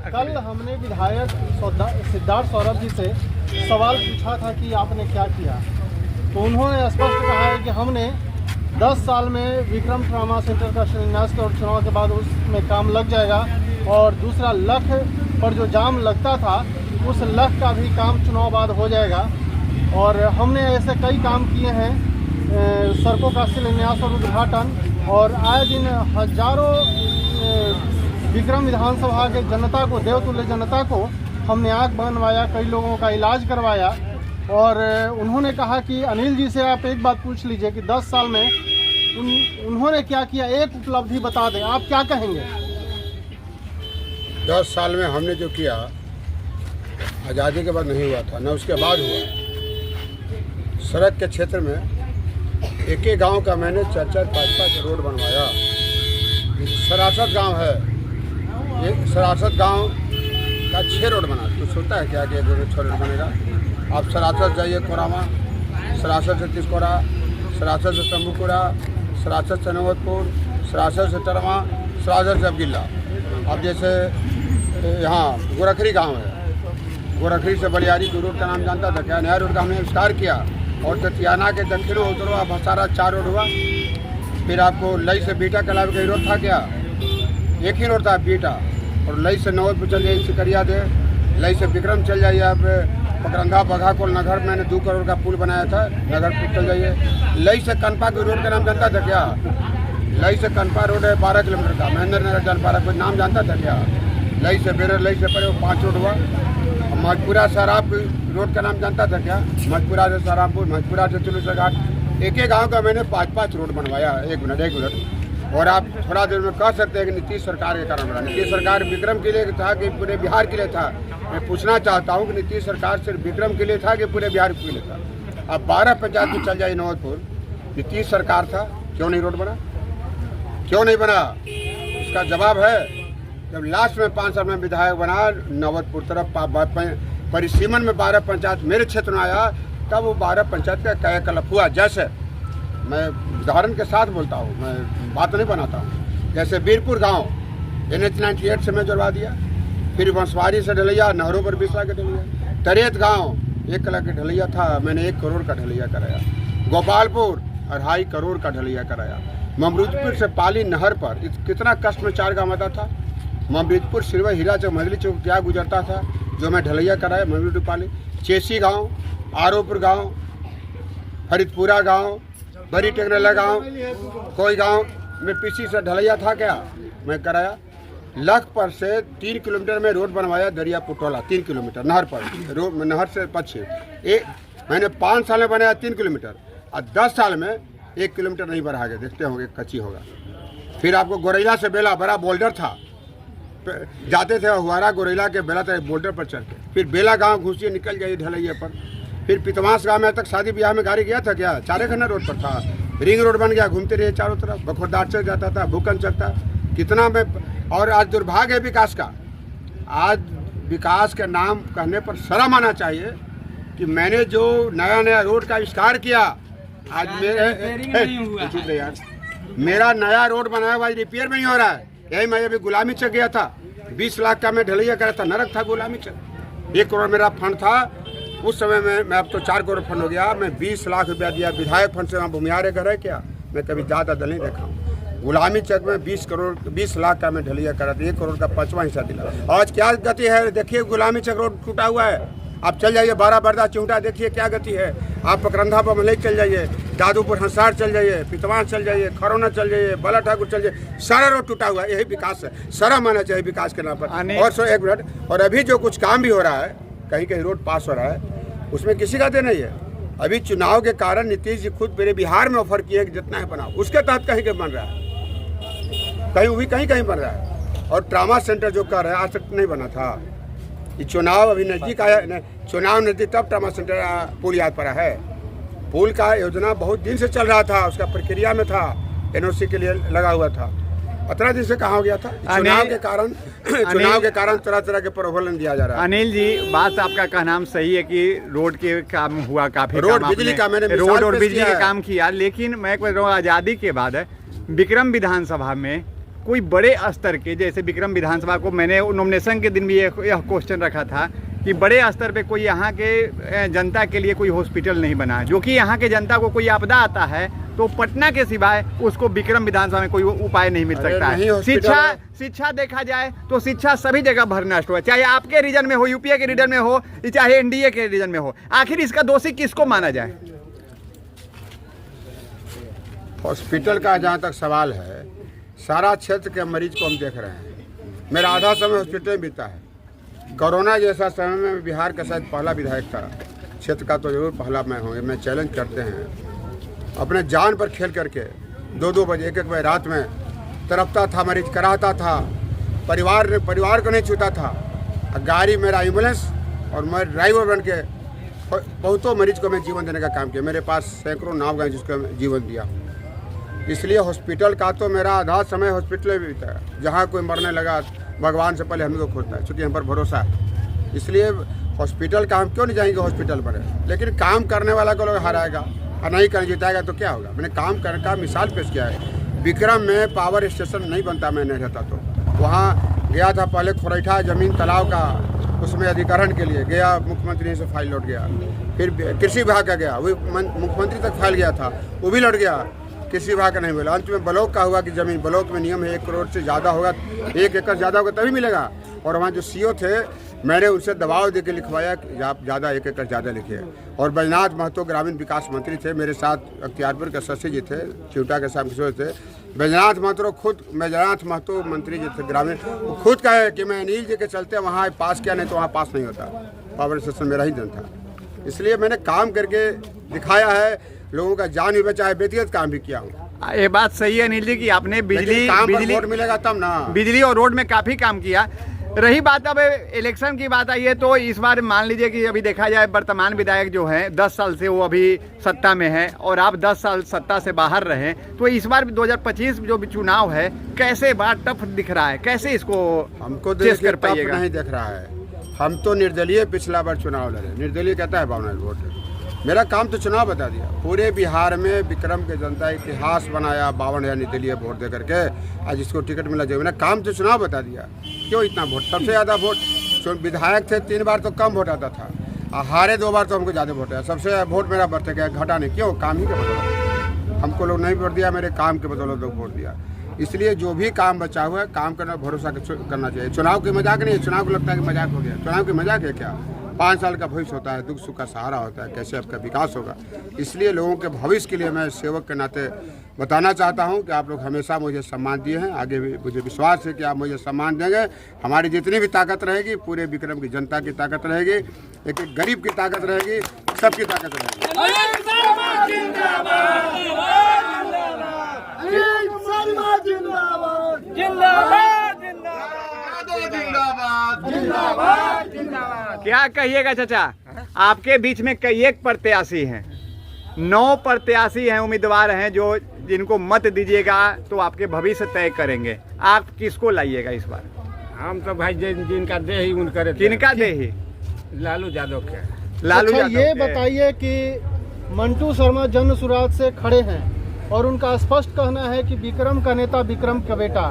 कल हमने विधायक सिद्धार्थ सौरभ जी से सवाल पूछा था कि आपने क्या किया, तो उन्होंने स्पष्ट कहा है कि हमने 10 साल में विक्रम ट्रामा सेंटर का शिलान्यास और चुनाव के बाद उसमें काम लग जाएगा, और दूसरा लख पर जो जाम लगता था उस लख का भी काम चुनाव बाद हो जाएगा। और हमने ऐसे कई काम किए हैं, सड़कों का शिलान्यास और उद्घाटन, और आए दिन हजारों विक्रम विधानसभा के जनता को, देवतुल्य जनता को हमने आँख बनवाया, कई लोगों का इलाज करवाया। और उन्होंने कहा कि अनिल जी से आप एक बात पूछ लीजिए कि 10 साल में उन्होंने क्या किया, एक उपलब्धि बता दें, आप क्या कहेंगे? 10 साल में हमने जो किया आज़ादी के बाद नहीं हुआ था, न उसके बाद हुआ। सड़क के क्षेत्र में एक एक गांव का मैंने 4-4, 5-5 रोड बनवाया। सरासत गांव है, ये सरासत गांव का 6 रोड बना। तो सोचता है क्या कि 6 रोड बनेगा? आप सरासत जाइए कोरामा, सरासत से तिसकोरा, सरासत से तंबूपुरा, सरासत से नवतपुर, सरासत से टरमा, सरासत से अबगिल्ला। अब जैसे यहाँ गोरखरी गांव है, गोरखरी से बलियारी की रोड का नाम जानता था क्या? नया रोड का हमने विस्तार किया। और ततियाना के दक्षिणों उतरो आप हसारा 4 रोड हुआ। फिर आपको लई से बीटा के अलावा कई रोड था क्या? एक ही रोड था, बीटा। और लई से नवतपुर चल जाइए, सिकरिया दे, लई से विक्रम चल जाइए, आप पकरंधा बघा कोल नगर मैंने 2 करोड़ का पुल बनाया था, नगर पुल चल जाइए। लई से कनपा की रोड का नाम जानता था क्या? लई से कनपा रोड है 12 किलोमीटर का, महेंद्र नगर जनपारा, कोई नाम जानता था क्या? लई से बेरर, लई से परे वो 5 रोड हुआ। मजपुरा सराब रोड का नाम जानता था क्या? मजपुरा से सराबपुर, मजपुरा से चुलूसा घाट। एक गांव का मैंने 5-5 रोड बनवाया। एक मिनट। और आप थोड़ा देर में कह सकते हैं कि नीतीश सरकार के कारण बना। नीतीश सरकार विक्रम के लिए था कि पूरे बिहार के लिए था? मैं पूछना चाहता हूं कि नीतीश सरकार सिर्फ विक्रम के लिए था कि पूरे बिहार के लिए था? अब 12 पंचायत में चल जाए नवतपुर, नीतीश सरकार था, क्यों नहीं रोड बना? क्यों नहीं बना? इसका जवाब है, जब लास्ट में 5 साल में विधायक बना, नवतपुर तरफ परिसीमन में 12 पंचायत मेरे क्षेत्र में आया, तब वो 12 पंचायत का कायाकल्प हुआ। जैसे मैं उदाहरण के साथ बोलता हूँ, मैं बात नहीं बनाता हूँ। जैसे बीरपुर गांव NH 98 से मैं जुड़वा दिया, फिर बंसवारी से ढलैया, नहरों पर 20 लाख का ढलैया। तरेत गांव 1 लाख का ढलैया था, मैंने 1 करोड़ का ढलैया कराया। गोपालपुर 2.5 करोड़ का ढलैया कराया। ममरूदपुर से पाली नहर पर कितना कष्ट में 4 गाँव आता था। ममरूदपुर सिरवा हीरा चौक मजली चौक क्या गुजरता था, जो मैं ढलैया कराया। ममरूदपुर पाली, चेसी गांव, आरोपुर गांव, फरीदपुरा गांव, बड़ी टेकरेला गांव, कोई गांव में पीसी से ढलैया था क्या? मैं कराया। लखपत से 3 किलोमीटर में रोड बनवाया, दरिया पुटोला 3 किलोमीटर नहर पर, रोड नहर से पश्चिम। मैंने 5 साल में बनाया 3 किलोमीटर, और 10 साल में 1 किलोमीटर नहीं बढ़ा गया। देखते होंगे कच्ची होगा। फिर आपको गोरैला से बेला बड़ा बोल्डर था, जाते थे हुआरा गोरैला के बेला तक बोल्डर पर चढ़ के, फिर बेला गांव घुसिए निकल जाइए ढलैया पर। फिर पितवास गांव में तक शादी ब्याह में गाड़ी गया था क्या? 4 खन्ना रोड पर था। रिंग रोड बन गया, घूमते रहिए चारों तरफ, बखोरदार चल जाता था, भूकन चलता कितना में। और आज दुर्भाग्य है विकास का। आज विकास के नाम कहने पर शर्म आना चाहिए कि मैंने जो नया रोड का आविष्कार किया, आज मेरा नया रोड बनाया हुआ रिपेयर नहीं हो रहा है। यही मैं अभी गुलामी चक गया था, 20 लाख का मैं ढलैया करा था, नरक था गुलामी चक। 1 करोड़ मेरा फंड था उस समय में, मैं अब तो 4 करोड़ फंड हो गया। मैं 20 लाख रुपया दिया विधायक फंड से। वहाँ भूमिहारे घर है क्या? मैं कभी ज़्यादा दल नहीं देखा हूँ। गुलामी चक में 20 लाख का मैं ढलैया करा था, 1 करोड़ का 5वां हिस्सा दिला। आज क्या गति है देखिए, गुलामी चक रोड टूटा हुआ है। आप चल जाइए 12 बरदा चिंटा, देखिए क्या गति है। आप पकरंधा पर मलई चल जाइए, दादूपुर हंसार चल जाइए, पितवान चल जाइए, खरौना चल जाइए, बाला ठाकुर चल जाइए, सारा रोड टूटा हुआ है। यही विकास है, शर्म आना चाहिए विकास के नाम पर। और 1 मिनट, और अभी जो कुछ काम भी हो रहा है, कहीं कहीं रोड पास हो रहा है, उसमें किसी का दे नहीं है। अभी चुनाव के कारण नीतीश जी खुद मेरे बिहार में ऑफर किए कि जितना है बनाओ, उसके तहत कहीं कहीं बन रहा है, कहीं भी कहीं बन रहा है। और ट्रामा सेंटर जो कर रहा है आज तक नहीं बना था। ये चुनाव अभी नज़दीक आया, चुनाव नज़दीक तब ट्रामा सेंटर पुल याद पड़ा है। पुल का योजना बहुत दिन से चल रहा था, उसका प्रक्रिया में था, NOC के लिए लगा हुआ था। 15 दिन से कहाँ हो गया था? चुनाव के कारण तरह तरह के प्रलोभन दिया जा रहा है। अनिल जी, बात आपका कहना सही है कि रोड के काम हुआ, काफी रोड बिजली का मैंने रोड और बिजली का काम किया। लेकिन मैं कह रहा हूँ, आज़ादी के बाद विक्रम विधानसभा में कोई बड़े स्तर के, जैसे विक्रम विधानसभा को मैंने नॉमिनेशन के दिन भी यह क्वेश्चन रखा था कि बड़े स्तर पे कोई यहाँ के जनता के लिए कोई हॉस्पिटल नहीं बना, जो कि यहाँ के जनता को कोई आपदा आता है तो पटना के सिवाय उसको विक्रम विधानसभा में कोई उपाय नहीं मिल सकता है। शिक्षा देखा जाए तो शिक्षा सभी जगह भ्रष्ट हुआ, चाहे आपके रीजन में हो, यूपीए के रीजन में हो, चाहे एनडीए के रीजन में हो। आखिर इसका दोषी किसको माना जाए? हॉस्पिटल का जहाँ तक सवाल है, सारा क्षेत्र के मरीज को हम देख रहे हैं। मेरा आधा समय हॉस्पिटल में बीता है। कोरोना जैसा समय में बिहार का शायद पहला विधायक था, क्षेत्र का तो जरूर पहला मैं हूँ। मैं चैलेंज करते हैं, अपने जान पर खेल करके 2-2 बजे 1-1 बजे रात में तरफता था, मरीज कराता था, परिवार को नहीं छूता था। गाड़ी मेरा एम्बुलेंस और मैं ड्राइवर बन के बहुतों मरीज को मैं जीवन देने का काम किया। मेरे पास सैकड़ों नाव गए जिसको मैं जीवन दिया। इसलिए हॉस्पिटल का तो मेरा आधा समय हॉस्पिटल में बीता है। जहाँ कोई मरने लगा भगवान से पहले हम को खोजता है, क्योंकि हम पर भरोसा है। इसलिए हॉस्पिटल का हम क्यों नहीं जाएंगे हॉस्पिटल पर, लेकिन काम करने वाला को लोग हराएगा और नहीं कर जिताएगा तो क्या होगा। मैंने काम करने का मिसाल पेश किया है। विक्रम में पावर स्टेशन नहीं बनता, मैं नहीं रहता तो वहाँ गया था। पहले खोरैठा जमीन तालाब का उसमें अधिग्रहण के लिए गया, मुख्यमंत्री से फाइल लौट गया। फिर कृषि विभाग का गया, वो मुख्यमंत्री तक फाइल गया था, वो भी लौट गया, कृषि विभाग का नहीं मिला। अंत में ब्लॉक का हुआ कि जमीन ब्लॉक में नियम है 1 करोड़ से ज़्यादा होगा, 1 एकड़ ज़्यादा होगा तभी मिलेगा। और वहाँ जो सीओ थे, मैंने उनसे दबाव देकर लिखवाया कि आप ज़्यादा 1 एकड़ ज़्यादा लिखिए। और बैजनाथ महतो ग्रामीण विकास मंत्री थे, मेरे साथ अख्तियारपुर के शशि जी थे, चिवटा के साथ किशोर थे। बैजनाथ महतो मंत्री जी थे ग्रामीण, वो खुद कहे कि मैं अनिल जी के चलते वहाँ पास किया, नहीं तो वहाँ पास नहीं होता। पावर स्टेशन मेरा ही जन था। इसलिए मैंने काम करके दिखाया है, लोगों का जान भी बचा है, व्यक्तिगत काम भी किया हूँ। ये बात सही है अनिल जी कि आपने बिजली वोट मिलेगा तब ना, बिजली और रोड में काफ़ी काम किया। रही बात अब इलेक्शन की बात आई है तो इस बार मान लीजिए कि अभी देखा जाए वर्तमान विधायक जो हैं 10 साल से वो अभी सत्ता में है और आप 10 साल सत्ता से बाहर रहे, तो इस बार 2025 जो भी चुनाव है कैसे बड़ा टफ दिख रहा है, कैसे इसको हमको चेस कर पाइएगा? नहीं दिख रहा है। हम तो निर्दलीय पिछला बार चुनाव लड़े, निर्दलीय कहता है 52 वोट। मेरा काम तो चुनाव बता दिया। पूरे बिहार में विक्रम के जनता इतिहास बनाया, 52,000 निर्दलीय वोट दे करके आज जिसको टिकट मिला जाए। मैंने काम तो चुनाव बता दिया। क्यों इतना वोट? सबसे ज़्यादा वोट विधायक थे, 3 बार तो कम वोट आता था, हारे 2 बार तो हमको ज़्यादा वोट आया। सबसे वोट मेरा बढ़ते गया, घटा नहीं। क्यों? काम ही के बदौलत हमको लोग नहीं वोट दिया, मेरे काम के बदौलत लोग वोट दिया। इसलिए जो भी काम बचा हुआ है, काम करना भरोसा करना चाहिए। चुनाव की मजाक नहीं है, चुनाव को लगता है कि मजाक हो गया। चुनाव की मजाक है क्या? 5 साल का भविष्य होता है, दुख सुख का सहारा होता है, कैसे आपका विकास होगा। इसलिए लोगों के भविष्य के लिए मैं सेवक के नाते बताना चाहता हूं कि आप लोग हमेशा मुझे सम्मान दिए हैं, आगे भी मुझे विश्वास है कि आप मुझे सम्मान देंगे। हमारी जितनी भी ताकत रहेगी, पूरे विक्रम की जनता की ताकत रहेगी, एक गरीब की ताकत रहेगी, सबकी ताकत रहेगी। क्या कहिएगा चाचा? आपके बीच में कई एक प्रत्याशी हैं, 9 प्रत्याशी हैं, उम्मीदवार हैं जो जिनको मत दीजिएगा तो आपके भविष्य तय करेंगे। आप किसको लाइएगा इस बार? हम तो भाई जिनका दे ही उनका किनका दे ही? लालू यादव के। लालू अच्छा, यादव ये के। बताइए कि मंटू शर्मा जन सुराज से खड़े हैं और उनका स्पष्ट कहना है कि विक्रम का नेता विक्रम का बेटा,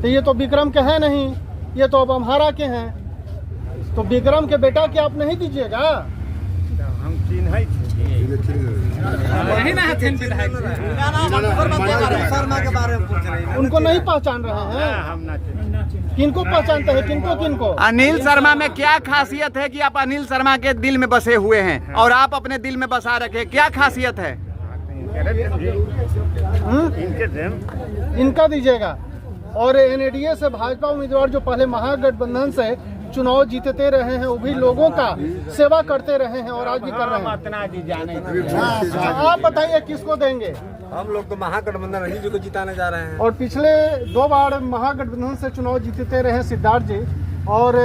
तो ये तो विक्रम के हैं नहीं, ये तो अब अम्हारा के हैं। तो विक्रम के बेटा के आप नहीं दीजिएगा? हम चिन्ह उनको नहीं पहचान रहे हैं? हम ना चिन्ह। किनको पहचानते हैं, किनको किनको? अनिल शर्मा में क्या खासियत है कि आप अनिल शर्मा के दिल में बसे हुए हैं और आप अपने दिल में बसा रखे, क्या खासियत है? इनका दीजिएगा। और एनडीए से भाजपा उम्मीदवार जो पहले महागठबंधन से चुनाव जीतते रहे हैं, वो भी लोगों का सेवा करते रहे हैं और आज भी कर रहे हैं। आप बताइए किसको देंगे? हम लोग तो महागठबंधन अनिल जी को जिताने जा रहे हैं। और पिछले 2 बार महागठबंधन से चुनाव जीतते रहे सिद्धार्थ जी, और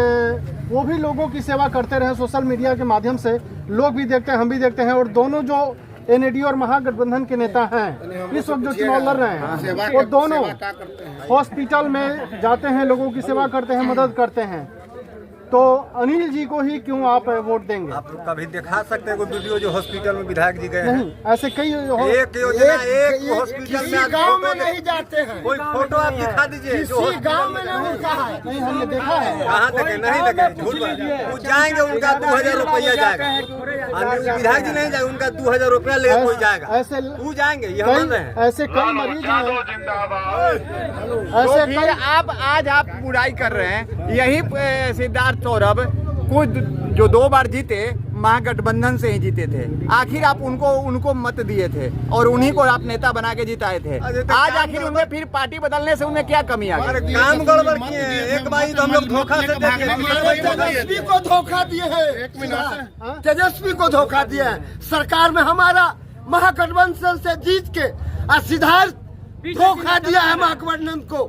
वो भी लोगों की सेवा करते रहे सोशल मीडिया के माध्यम से। लोग भी देखते हैं, हम भी देखते हैं। और दोनों जो एनडीए और महागठबंधन के नेता हैं इस वक्त जो चुनाव लड़ रहे हैं, वो दोनों हॉस्पिटल में जाते हैं, लोगों की सेवा करते हैं, मदद करते हैं। तो अनिल जी को ही क्यों आप वोट देंगे? आप कभी दिखा सकते हैं कोई वीडियो जो हॉस्पिटल में विधायक जी गए हैं? नहीं, ऐसे कई एक योजना एक हॉस्पिटल में गांव में नहीं जाते हैं, कोई फोटो आप दिखा दीजिए जो गांव में नहीं कहा है। नहीं, हमने देखा है। कहाँ देखे? नहीं देखे, झूठ बोल। वो जाएंगे, उनका 2000 रुपया जाएगा। विधायक जी नहीं जाएगा, उनका 2000 रुपया लेकर कोई जाएगा, ऐसे वो जाएंगे, ये मान रहे हैं। ऐसे कई मरीज हैं, तो ऐसे फिर आज आप बुराई कर रहे हैं। यही सिद्धार्थ सौरभ को जो 2 बार जीते महागठबंधन से ही जीते थे, आखिर आप उनको मत दिए थे और उन्हीं को आप नेता बना के जिताए थे। आज आखिर उनमें फिर पार्टी बदलने से उन्हें क्या कमी आ गई? काम गड़बड़ किए हैं। एक बार तो हम लोग धोखा से तेजस्वी को धोखा दिए हैं, तेजस्वी को धोखा दिया है। सरकार में हमारा महागठबंधन से जीत के और सिद्धार्थ धोखा दिया है, महागठबंधन को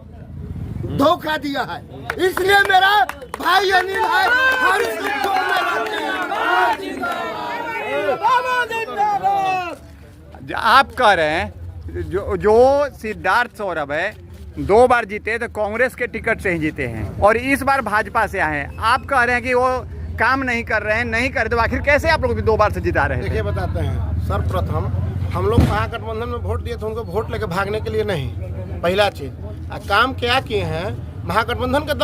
धोखा दिया है। इसलिए मेरा भाई अनिल है, हर सुख में रहते हैं। आप कह रहे हैं जो सिद्धार्थ सौरभ है 2 बार जीते तो कांग्रेस के टिकट से ही जीते हैं और इस बार भाजपा से आए हैं। आप कह रहे हैं कि वो काम नहीं कर रहे हैं, नहीं कर तो आखिर कैसे आप लोग 2 बार से जिता रहे हैं? देखिए बताते हैं, सर्वप्रथम हम लोग महागठबंधन में वोट दिए थे, उनको वोट लेके भागने के लिए नहीं। पहला चीज काम क्या किए हैं, महागठबंधन के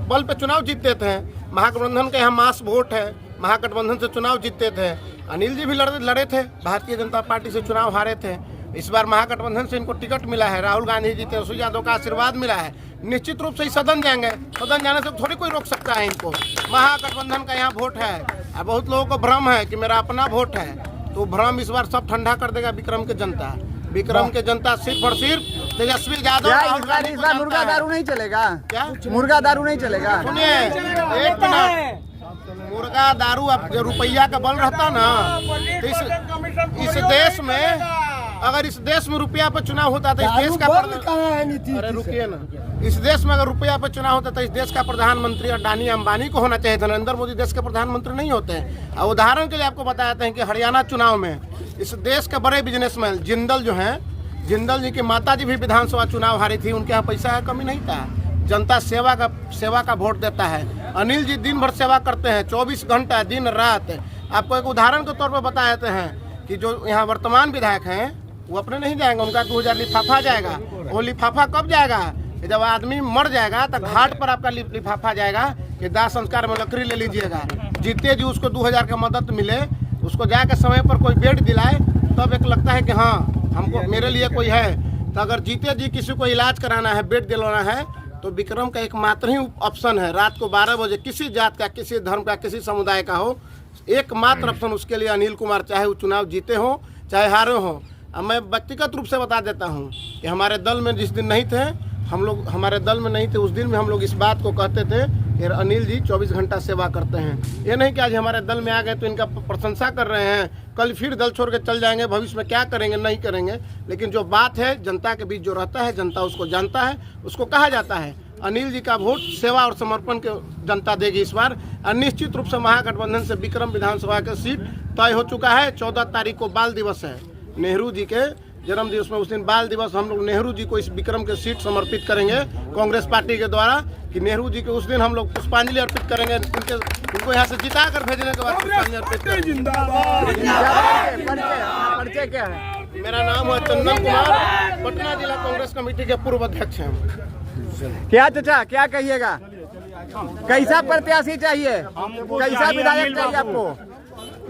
बल पे चुनाव जीतते थे। महागठबंधन के यहाँ मास वोट है, महागठबंधन से चुनाव जीतते थे। अनिल जी भी लड़े थे, भारतीय जनता पार्टी से चुनाव हारे थे। इस बार महागठबंधन से इनको टिकट मिला है, राहुल गांधी जी तेजस्वी यादव का आशीर्वाद मिला है। निश्चित रूप से ही सदन जाएंगे, सदन जाने से थोड़ी कोई रोक सकता है इनको। महागठबंधन का यहाँ वोट है और बहुत लोगों को भ्रम है कि मेरा अपना वोट है, तो भ्रम इस बार सब ठंडा कर देगा विक्रम के जनता। विक्रम के जनता सिर्फ और सिर्फ तेजस्वी यादव राहुल गांधी को जानता मुर्गा है। दारू नहीं चलेगा? क्या मुर्गा दारू नहीं चलेगा? सुनिए एक मिनट, मुर्गा दारू अब जो रुपया का बल रहता ना, तो इस देश में अगर इस देश में रुपया पर चुनाव होता तो इस देश का अरे रुकिए ना, इस देश में अगर रुपया पर चुनाव होता तो इस देश का प्रधानमंत्री अडानी अंबानी को होना चाहिए था। नरेंद्र मोदी देश के प्रधानमंत्री नहीं होते हैं। और उदाहरण के लिए आपको बताते हैं कि हरियाणा चुनाव में इस देश के बड़े बिजनेसमैन जिंदल जो हैं, जिंदल जी की माता जी भी विधानसभा चुनाव हारी थी, उनके यहाँ पैसा का कमी नहीं था। जनता सेवा का वोट देता है। अनिल जी दिन भर सेवा करते हैं, 24 घंटा दिन रात। आपको एक उदाहरण के तौर पर बता देते हैं कि जो यहाँ वर्तमान विधायक हैं वो अपने नहीं जाएंगे, उनका 2000 लिफाफा जाएगा। वो लिफाफा कब जाएगा? जब आदमी मर जाएगा तो घाट पर आपका लिफाफा जाएगा कि दाह संस्कार में लकड़ी ले लीजिएगा। जीते जी उसको 2000 का मदद मिले, उसको जाकर समय पर कोई बेड दिलाए, तब एक लगता है कि हाँ हमको मेरे लिए कोई है। तो अगर जीते जी किसी को इलाज कराना है, बेड दिलाना है, तो विक्रम का एकमात्र ही ऑप्शन है रात को 12 बजे, किसी जात का, किसी धर्म का, किसी समुदाय का हो, एकमात्र ऑप्शन उसके लिए अनिल कुमार, चाहे वो चुनाव जीते हो चाहे हारे हो। अब मैं व्यक्तिगत रूप से बता देता हूँ कि हमारे दल में जिस दिन नहीं थे हम लोग, हमारे दल में नहीं थे उस दिन में हम लोग इस बात को कहते थे कि अनिल जी 24 घंटा सेवा करते हैं। ये नहीं कि आज हमारे दल में आ गए तो इनका प्रशंसा कर रहे हैं, कल फिर दल छोड़ के चल जाएंगे, भविष्य में क्या करेंगे नहीं करेंगे। लेकिन जो बात है जनता के बीच जो रहता है, जनता उसको जानता है, उसको कहा जाता है अनिल जी का वोट सेवा और समर्पण के जनता देगी इस बार। और निश्चित रूप से महागठबंधन से विक्रम विधानसभा का सीट तय हो चुका है। 14 तारीख को बाल दिवस है, नेहरू जी के जन्म दिवस में, उस दिन बाल दिवस हम लोग नेहरू जी को इस विक्रम के सीट समर्पित करेंगे कांग्रेस पार्टी के द्वारा, कि नेहरू जी के उस दिन हम लोग पुष्पांजलि अर्पित करेंगे। उनको यहाँ से जिता कर भेजने के बाद पुष्पांजलि अर्पित करेंगे। परिचय क्या है? मेरा नाम है चंदन कुमार, पटना जिला कांग्रेस कमेटी के पूर्व अध्यक्ष हैं। क्या चाचा क्या कहिएगा, कैसा प्रत्याशी चाहिए, कैसा विधायक चाहिए आपको?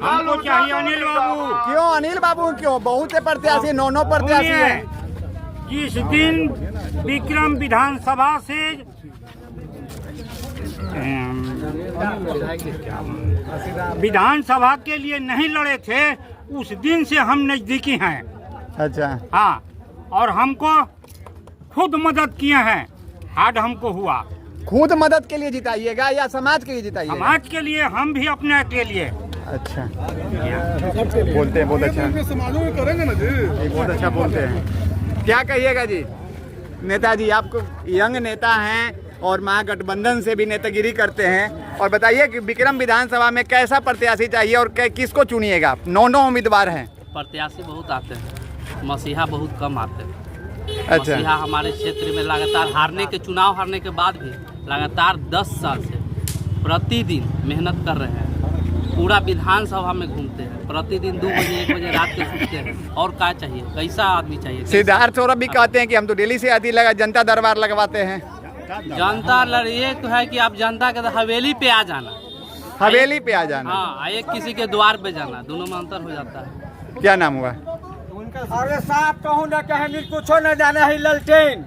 हमको चाहिए अनिल बाबू। क्यों अनिल बाबू? क्यों? बहुत से प्रत्याशी, 9 प्रत्याशी हैं। जिस दिन विक्रम विधानसभा से विधानसभा के लिए नहीं लड़े थे, उस दिन से हम नजदीकी हैं। अच्छा हाँ, और हमको खुद मदद किए हैं, हार्ड हमको हुआ। खुद मदद के लिए जिताइएगा या समाज के लिए जिताइएगा? समाज के लिए, हम भी अपने के लिए। अच्छा बोलते हैं, बहुत अच्छा समाजों में करेंगे ना जी, बहुत अच्छा बोलते हैं। क्या कहिएगा जी? नेताजी आपको यंग नेता हैं और महागठबंधन से भी नेतागिरी करते हैं, और बताइए कि विक्रम विधानसभा में कैसा प्रत्याशी चाहिए और किसको चुनिएगा आप? 9 उम्मीदवार हैं। प्रत्याशी बहुत आते हैं, मसीहा बहुत कम आते हैं। अच्छा, मसीहा हमारे क्षेत्र में लगातार हारने के, चुनाव हारने के बाद भी लगातार 10 साल से प्रतिदिन मेहनत कर रहे हैं, पूरा विधानसभा में घूमते हैं, प्रतिदिन 2 बजे 1 बजे रात के सूते हैं। और क्या चाहिए, कैसा आदमी चाहिए? सिद्धार्थ सौरभ भी कहते हैं कि हम तो दिल्ली से आती लगा जनता दरबार लगवाते हैं। जनता ये तो है कि आप जनता के हवेली पे आ जाना, हवेली पे आ जाना। हाँ, एक किसी के द्वार पे जाना, दोनों में अंतर हो जाता है। क्या नाम हुआ? अरे साहब कहूँ ना कहे कुछ न जाना है ललटेन